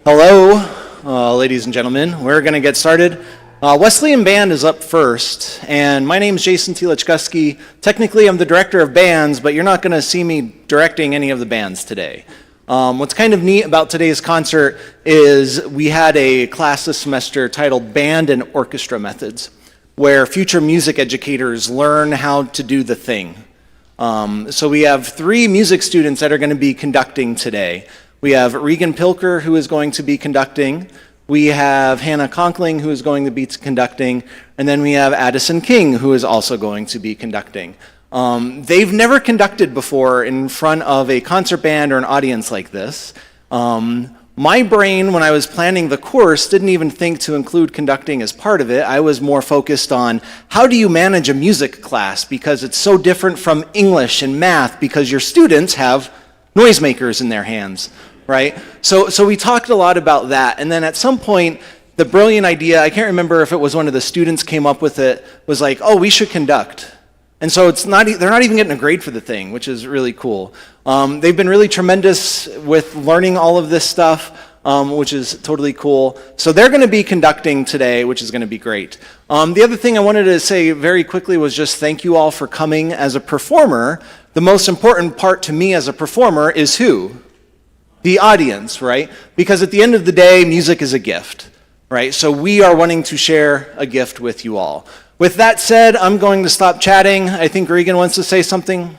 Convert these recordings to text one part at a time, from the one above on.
Hello, ladies and gentlemen. We're going to get started. Wesleyan Band is up first, and my name is Jason Tilachkuski. Technically, I'm the director of bands, but you're not going to see me directing any of the bands today. What's kind of neat about today's concert is we had a class this semester titled Band and Orchestra Methods, where future music educators learn how to do the thing. So we have 3 music students that are going to be conducting today. We have Regan Pilker, who is going to be conducting. We have Hannah Conkling, who is going to be conducting. And then we have Addison King, who is also going to be conducting. They've never conducted before in front of a concert band or an audience like this. My brain, when I was planning the course, didn't even think to include conducting as part of it. I was more focused on how do you manage a music class, because it's so different from English and math, because your students have noisemakers in their hands, right? So we talked a lot about that, and then at some point, the brilliant idea, I can't remember if it was one of the students came up with it, was like, oh, we should conduct. And so they're not even getting a grade for the thing, which is really cool. They've been really tremendous with learning all of this stuff, which is totally cool. So they're going to be conducting today, which is going to be great. The other thing I wanted to say very quickly was just thank you all for coming as a performer. The most important part to me as a performer is who? The audience, right? Because at the end of the day, music is a gift, right? So we are wanting to share a gift with you all. With that said, I'm going to stop chatting. I think Regan wants to say something.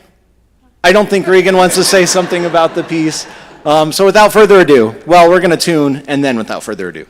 I don't think Regan wants to say something about the piece. So without further ado, well, we're going to tune, and then without further ado.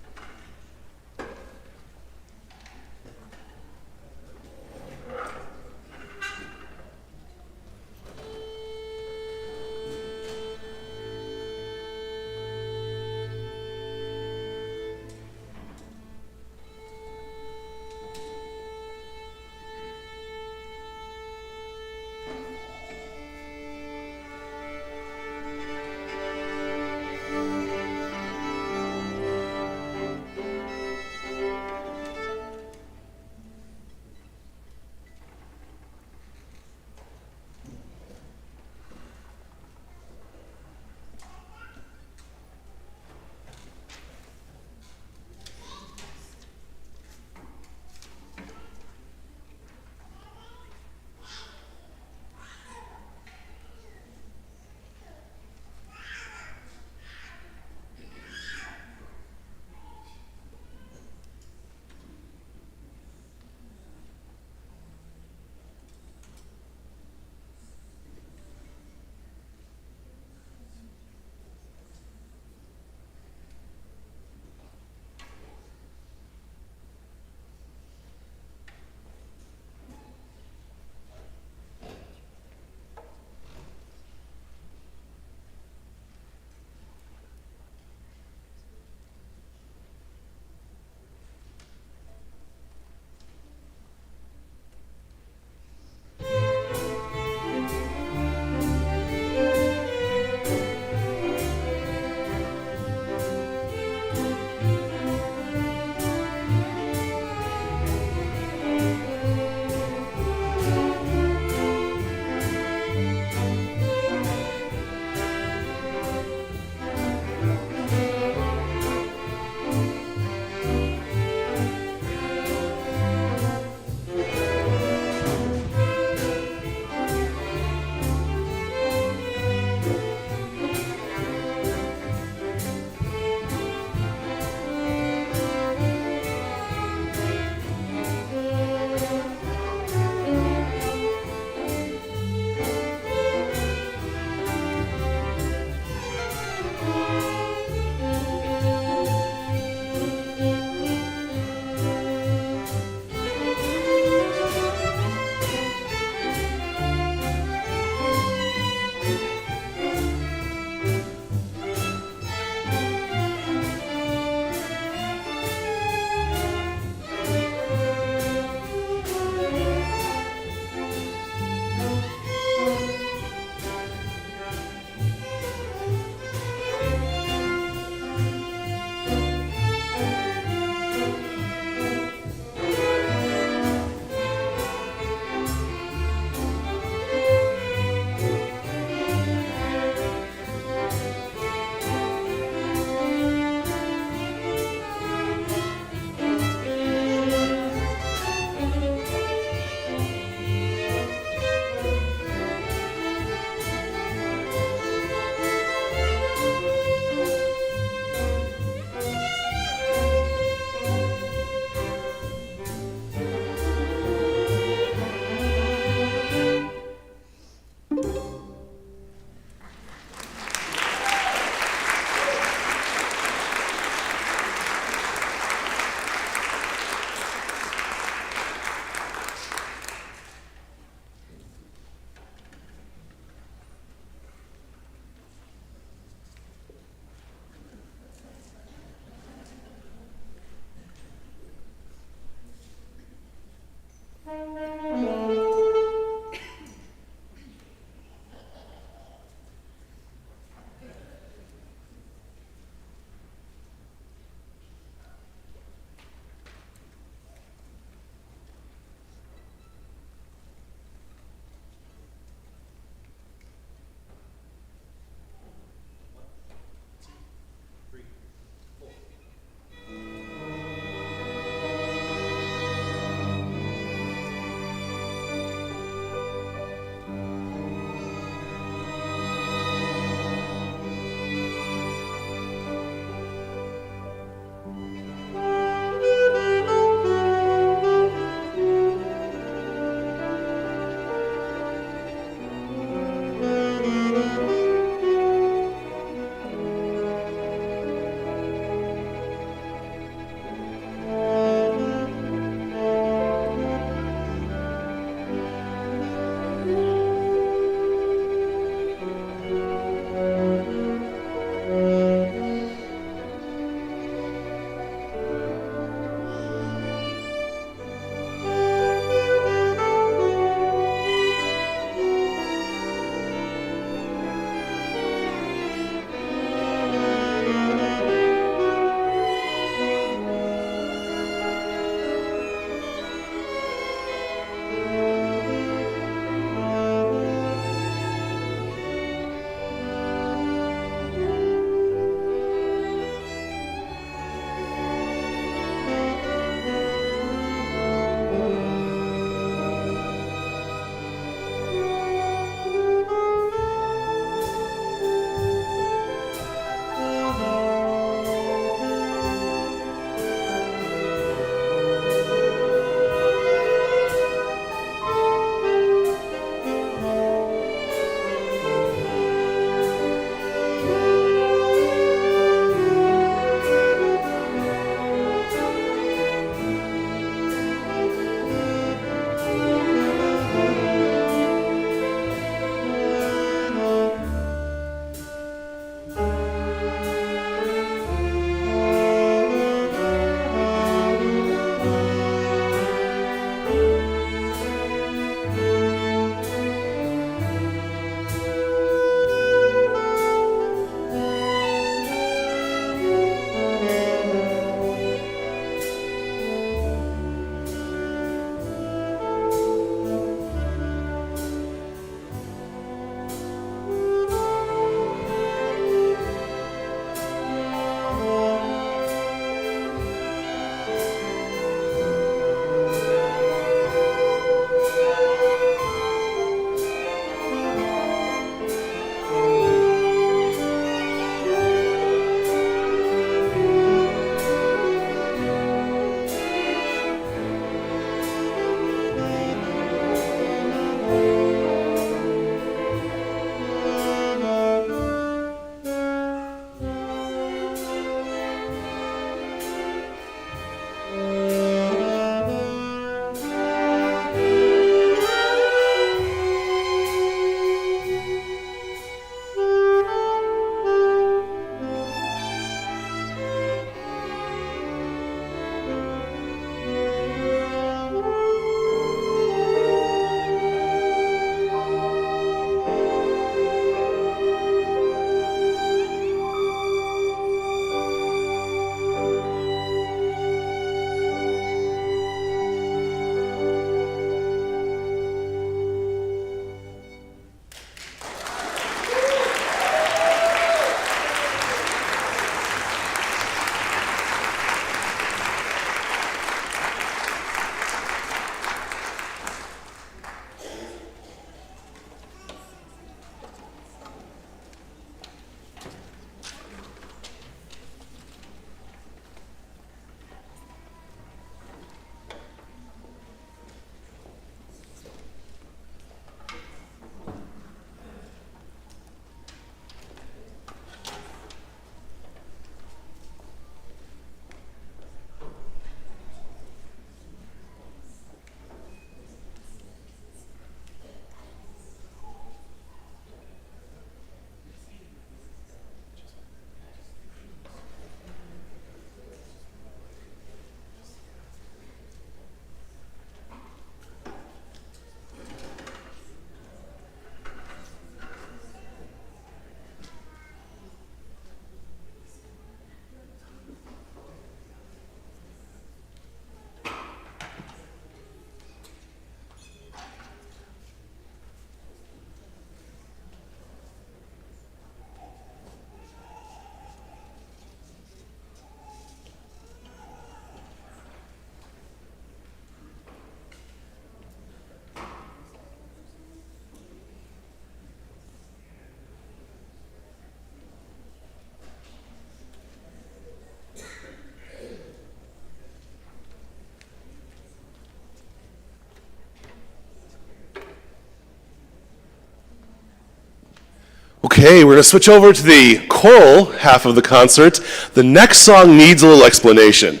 Okay, we're going to switch over to the choral half of the concert. The next song needs a little explanation.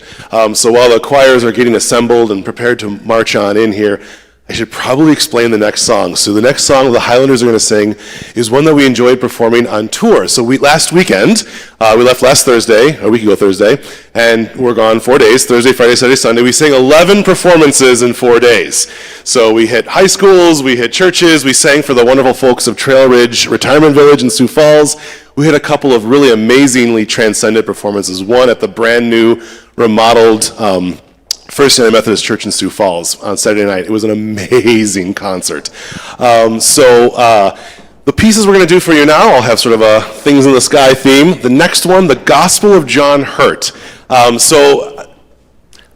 So while the choirs are getting assembled and prepared to march on in here, I should probably explain the next song. So the next song the Highlanders are going to sing is one that we enjoyed performing on tour. So last weekend, we left last Thursday, a week ago Thursday, and we're gone 4 days, Thursday, Friday, Saturday, Sunday. We sang 11 performances in 4 days. So we hit high schools, we hit churches, we sang for the wonderful folks of Trail Ridge Retirement Village in Sioux Falls. We had a couple of really amazingly transcendent performances, one at the brand new remodeled First United Methodist Church in Sioux Falls on Saturday night. It was an amazing concert. The pieces we're going to do for you now, I'll have sort of a Things in the Sky theme. The next one, The Gospel of John Hurt.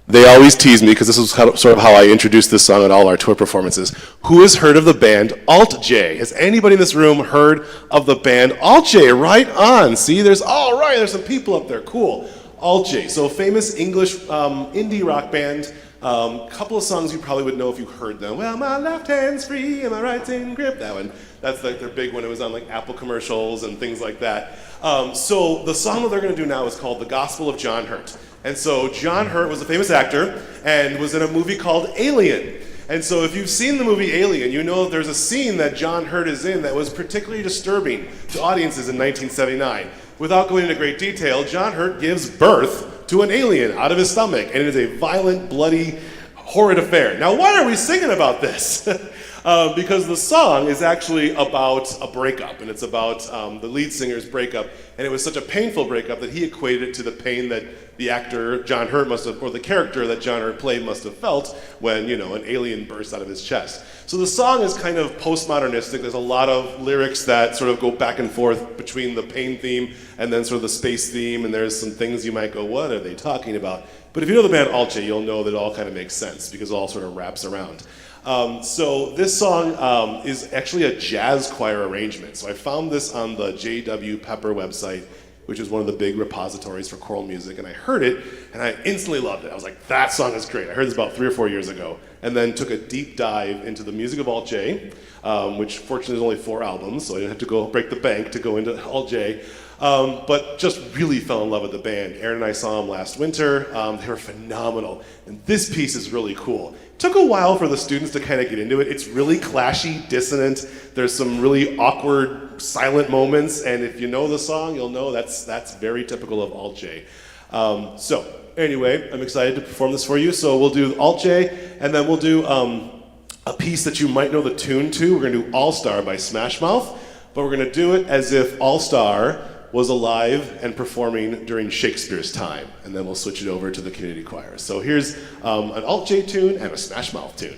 They always tease me because this is sort of how I introduce this song at all our tour performances. Who has heard of the band Alt J? Has anybody in this room heard of the band Alt J? Right on. See, there's some people up there. Cool. Alt J, so famous English indie rock band. Couple of songs you probably would know if you heard them. Well, my left hand's free and my right's in grip. That one. That's like their big one. It was on like Apple commercials and things like that. So the song that they're going to do now is called The Gospel of John Hurt. And so John Hurt was a famous actor and was in a movie called Alien. And so if you've seen the movie Alien, you know there's a scene that John Hurt is in that was particularly disturbing to audiences in 1979. Without going into great detail, John Hurt gives birth to an alien out of his stomach, and it is a violent, bloody, horrid affair. Now, why are we singing about this? Because the song is actually about a breakup, and it's about the lead singer's breakup, and it was such a painful breakup that he equated it to the pain that the actor John Hurt must have, or the character that John Hurt played must have felt when, an alien burst out of his chest. So the song is kind of postmodernistic. There's a lot of lyrics that sort of go back and forth between the pain theme and then sort of the space theme, and there's some things you might go, what are they talking about? But if you know the band Alt J, you'll know that it all kind of makes sense because it all sort of wraps around. So this song is actually a jazz choir arrangement. So I found this on the J.W. Pepper website, which is one of the big repositories for choral music, and I heard it, and I instantly loved it. I was like, that song is great. I heard this about 3 or 4 years ago, and then took a deep dive into the music of Alt J, which fortunately is only 4 albums, so I didn't have to go break the bank to go into Alt J. But just really fell in love with the band. Aaron and I saw them last winter. They were phenomenal. And this piece is really cool. It took a while for the students to kind of get into it. It's really clashy, dissonant. There's some really awkward, silent moments. And if you know the song, you'll know that's very typical of Alt J. So anyway, I'm excited to perform this for you. So we'll do Alt J, and then we'll do a piece that you might know the tune to. We're going to do All Star by Smash Mouth. But we're going to do it as if All Star was alive and performing during Shakespeare's time, and then we'll switch it over to the community choir. So here's an Alt J tune and a Smash Mouth tune.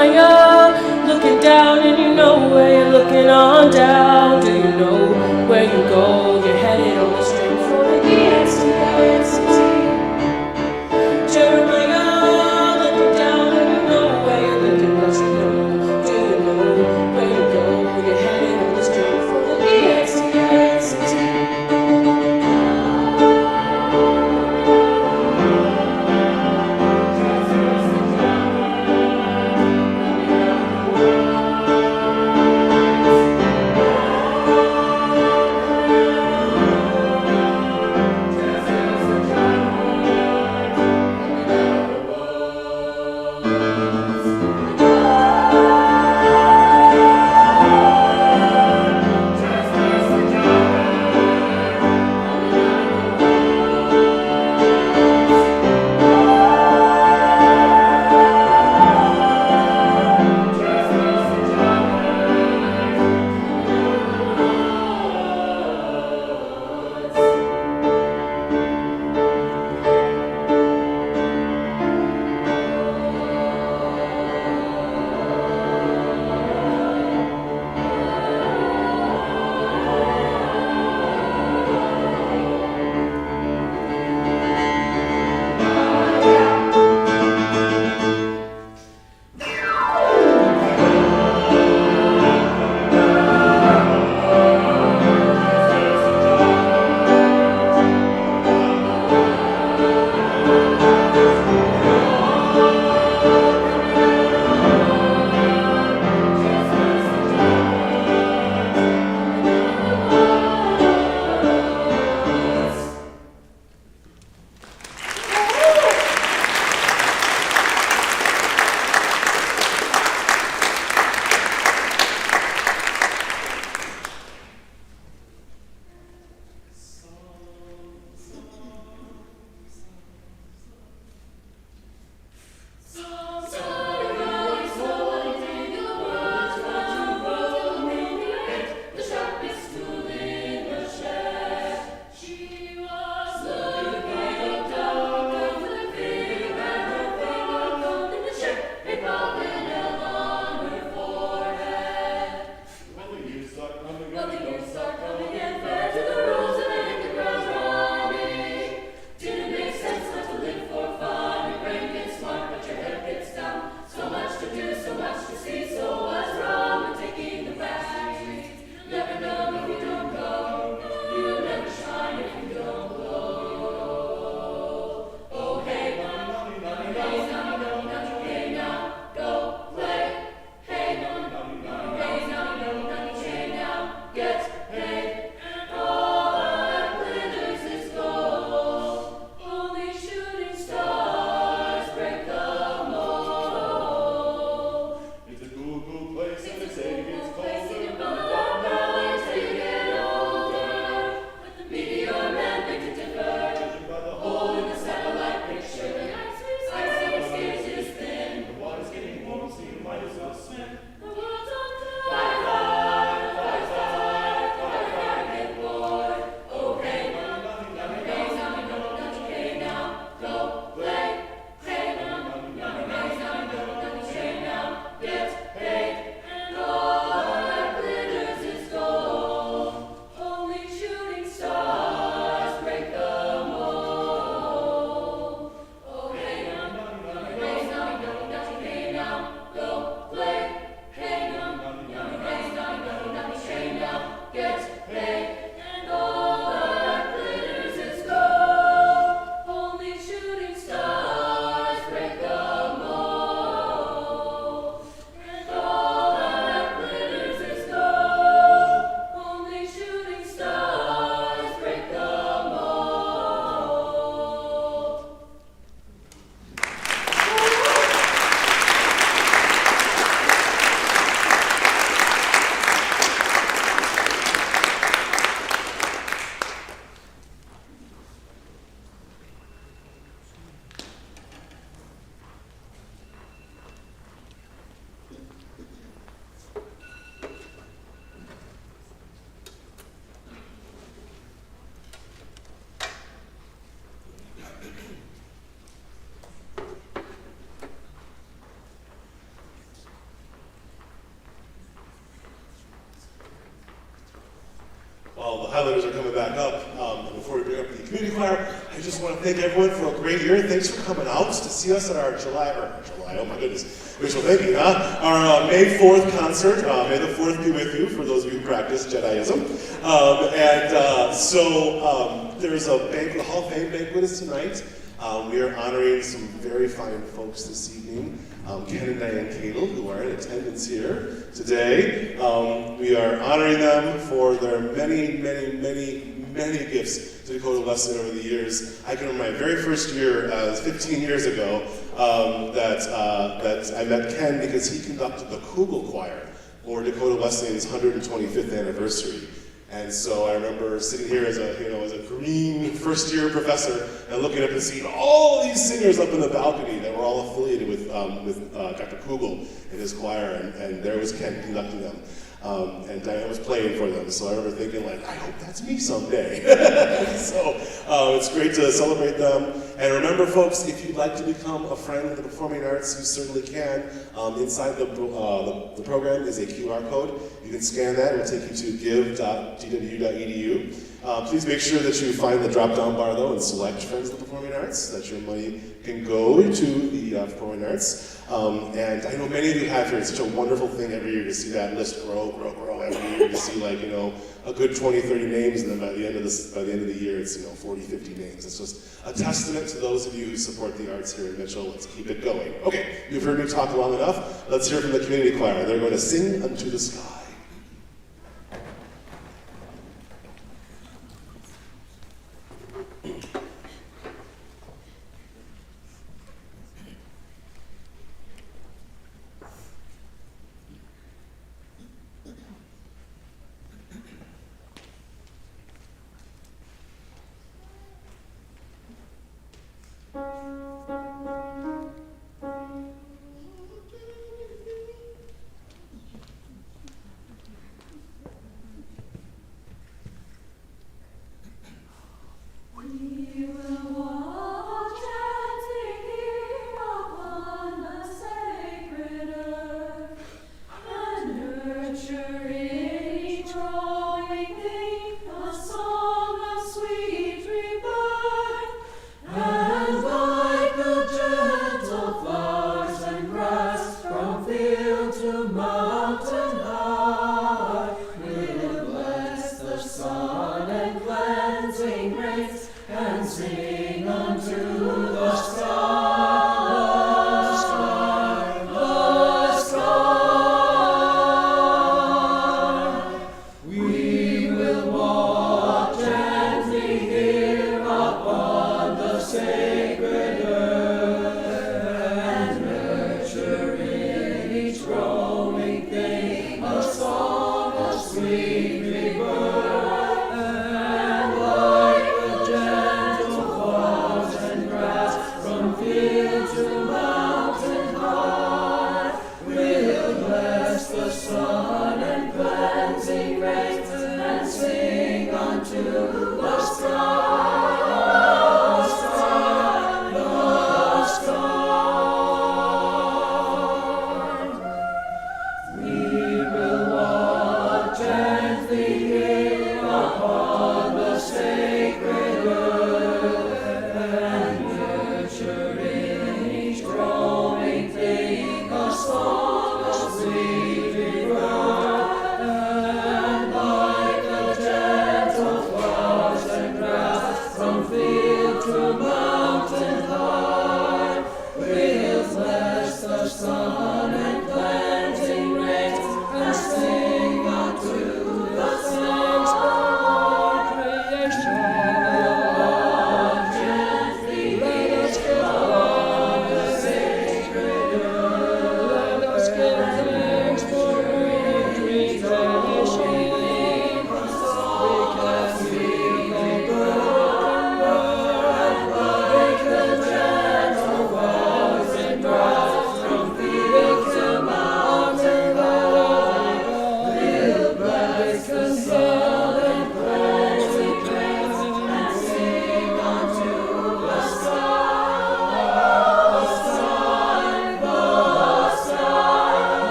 Jeremiah, looking down and you know where you're looking on down. Do you know where you go? You're headed on the string for the ESTICT. Jeremiah, looking down and you know where you're looking, but you know. Do you know where you go? You're headed on the string for the ESTICT. all the highlighters are coming back up. And before we bring up the community choir, I just want to thank everyone for a great year. Thanks for coming out to see us at our July, oh my goodness, wishful thinking, huh? Our May 4th concert. May the 4th be with you, for those of you who practice Jediism. There's a banquet, the Hall of Fame banquet is tonight. We are honoring some very fine folks this evening. Ken and Diane Cadle, who are in attendance here today. We are honoring them for their many, many, many, many gifts to Dakota Wesleyan over the years. I can remember my very first year, 15 years ago, that I met Ken because he conducted the Kugel Choir for Dakota Wesleyan's 125th anniversary. And so I remember sitting here as a green first-year professor and looking up and seeing all these singers up in the balcony that were all affiliated with Dr. Kugel and his choir, and there was Ken conducting them. And Diane was playing for them, so I remember thinking, like, I hope that's me someday. So it's great to celebrate them. And remember, folks, if you'd like to become a friend of the performing arts, you certainly can. Inside the program is a QR code. You can scan that. It will take you to give.dwu.edu. Please make sure that you find the drop-down bar, though, and select Friends of the Performing Arts, so that your money can go to the performing arts. And I know many of you have here. It's such a wonderful thing every year to see that list grow every year. To see, like, a good 20, 30 names, and then by the end of the year, it's 40, 50 names. It's just a testament to those of you who support the arts here in Mitchell. Let's keep it going. Okay, you've heard me talk long enough. Let's hear from the community choir. They're going to sing Unto the Sky.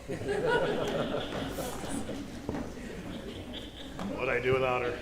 What'd I do without her?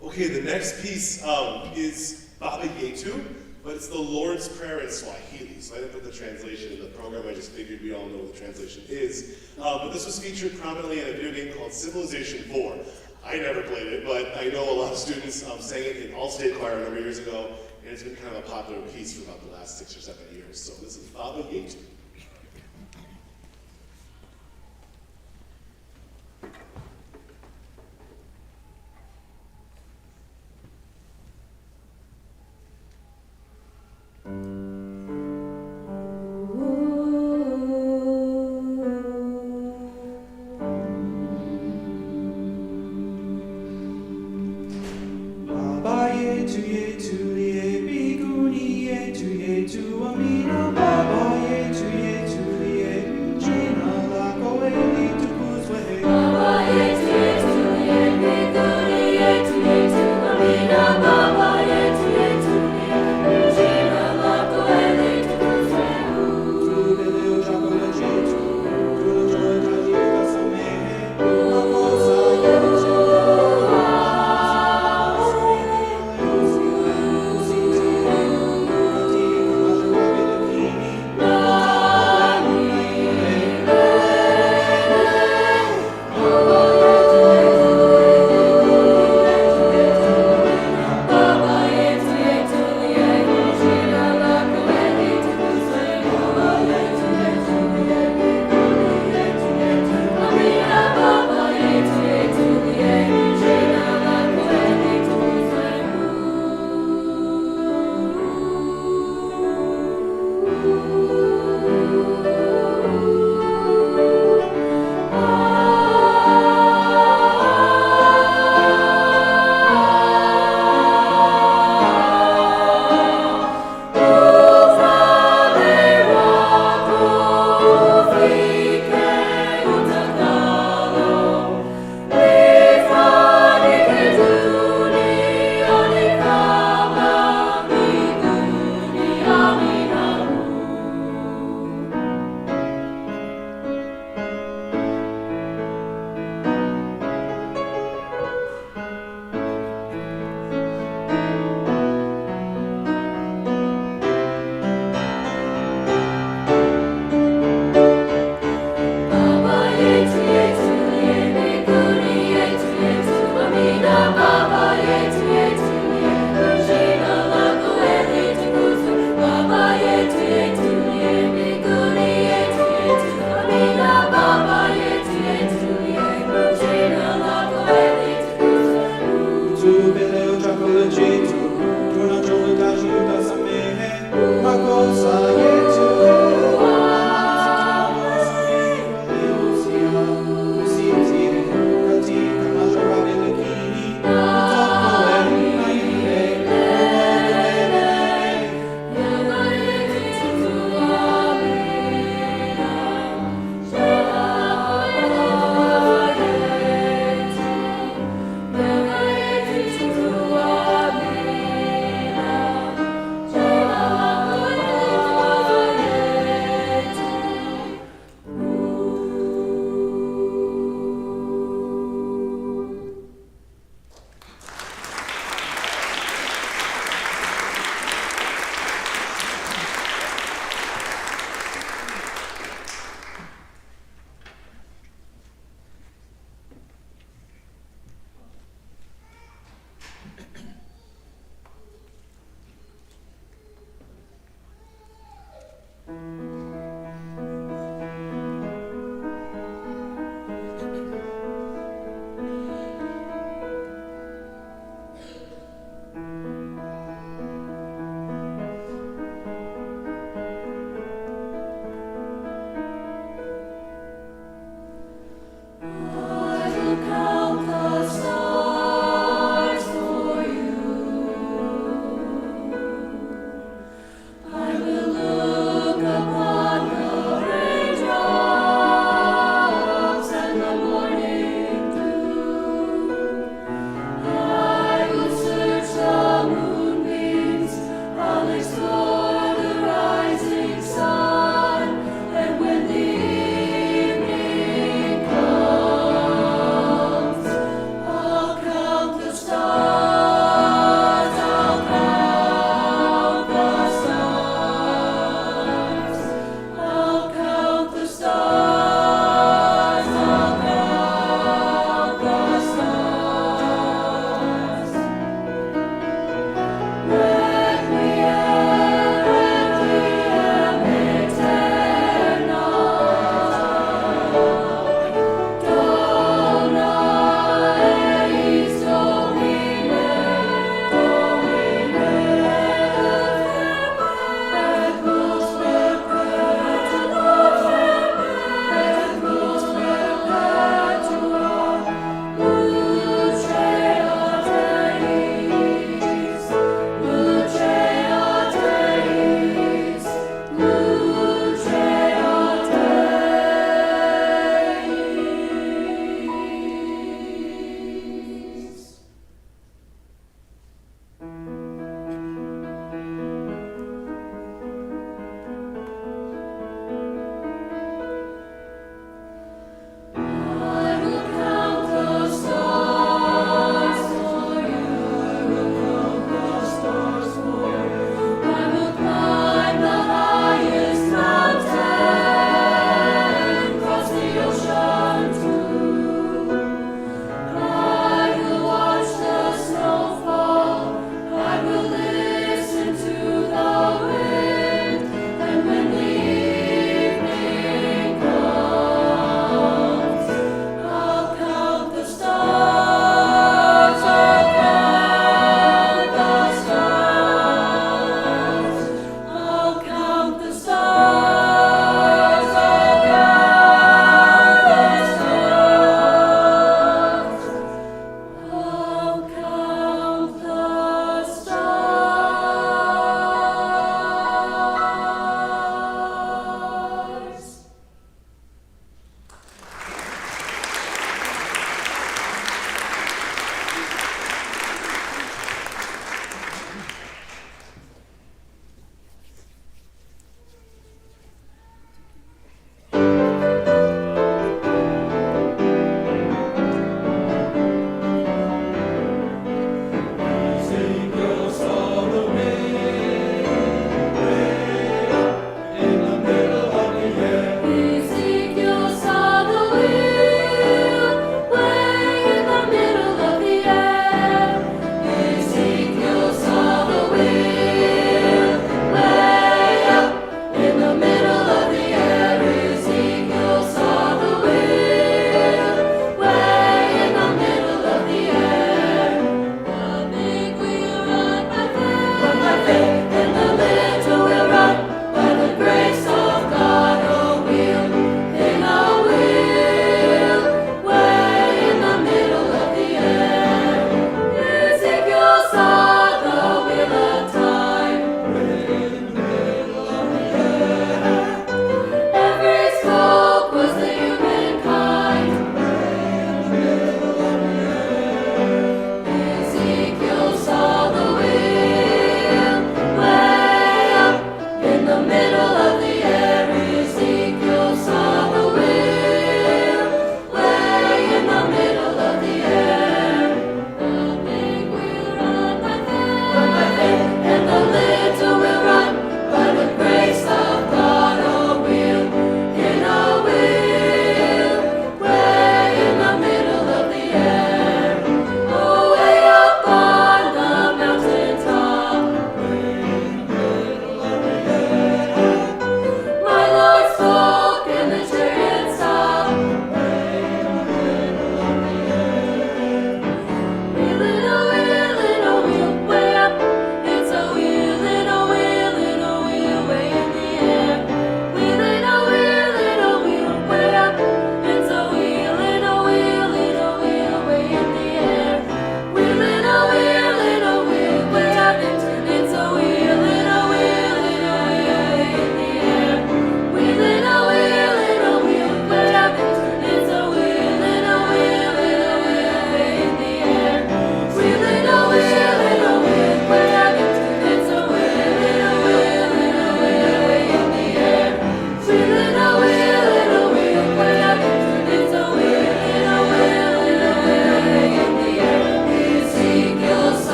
Okay, the next piece is Baba Yetu, but it's the Lord's Prayer in Swahili. So I didn't put the translation in the program. I just figured we all know what the translation is. But this was featured prominently in a video game called Civilization 4. I never played it, but I know a lot of students sang it in all-state choir a number of years ago, and it's been kind of a popular piece for about the last 6 or 7 years. So this is Baba Yetu. Baba yetu ye biguni yetu amina Baba yetu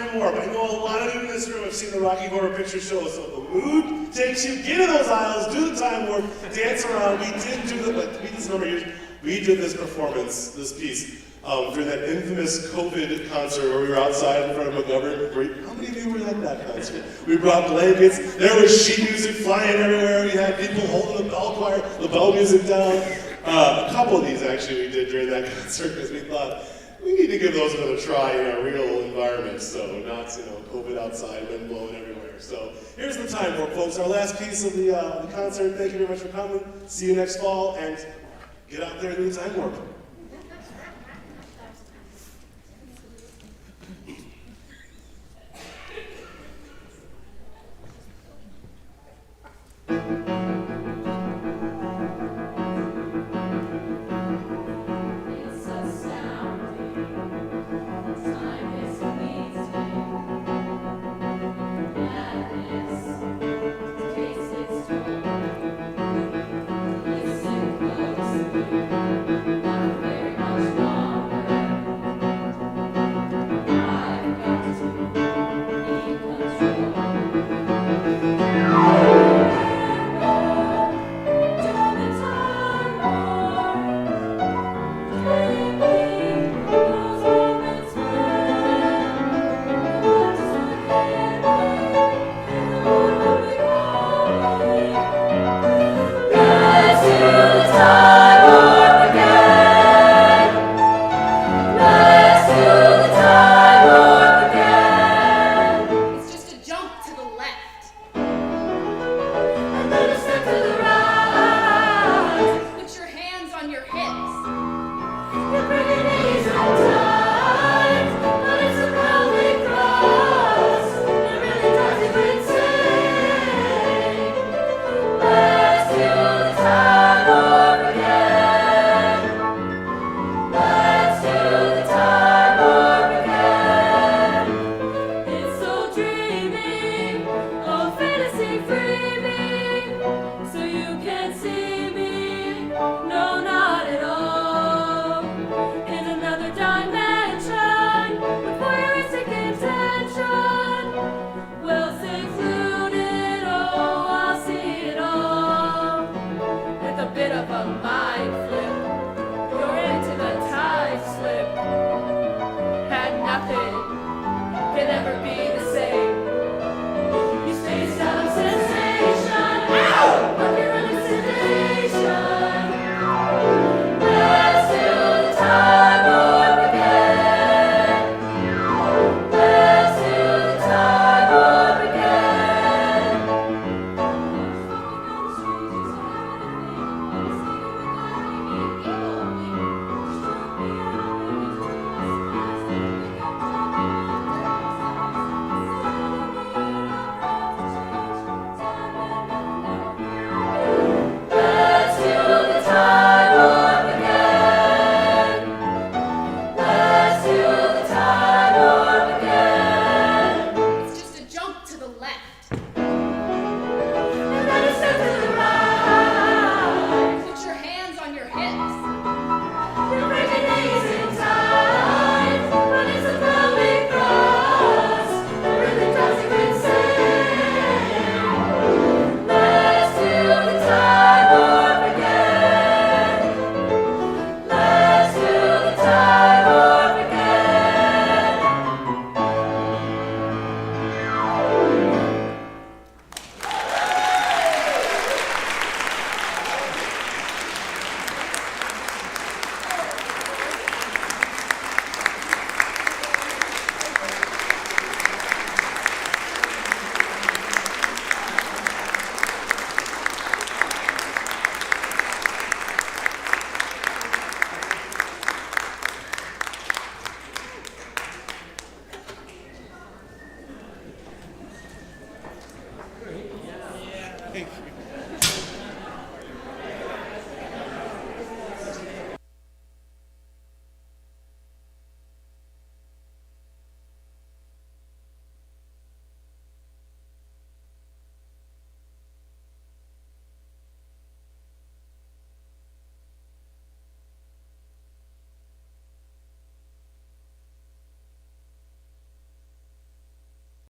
time warp. I know a lot of you in this room have seen the Rocky Horror Picture Show, so if the mood takes you, get in those aisles, do the time warp, dance around. We did do this number of years. We did this performance, this piece, during that infamous COVID concert where we were outside in front of McGovern. How many of you were at that concert? We brought blankets. There was sheet music flying everywhere. We had people holding the bell choir, the bell music down. A couple of these actually we did during that concert because we thought we need to give those another try in our real environment. So not COVID outside, wind blowing everywhere. So here's the time warp, folks. Our last piece of the concert. Thank you very much for coming. See you next fall, and get out there and do the time warp. Can never be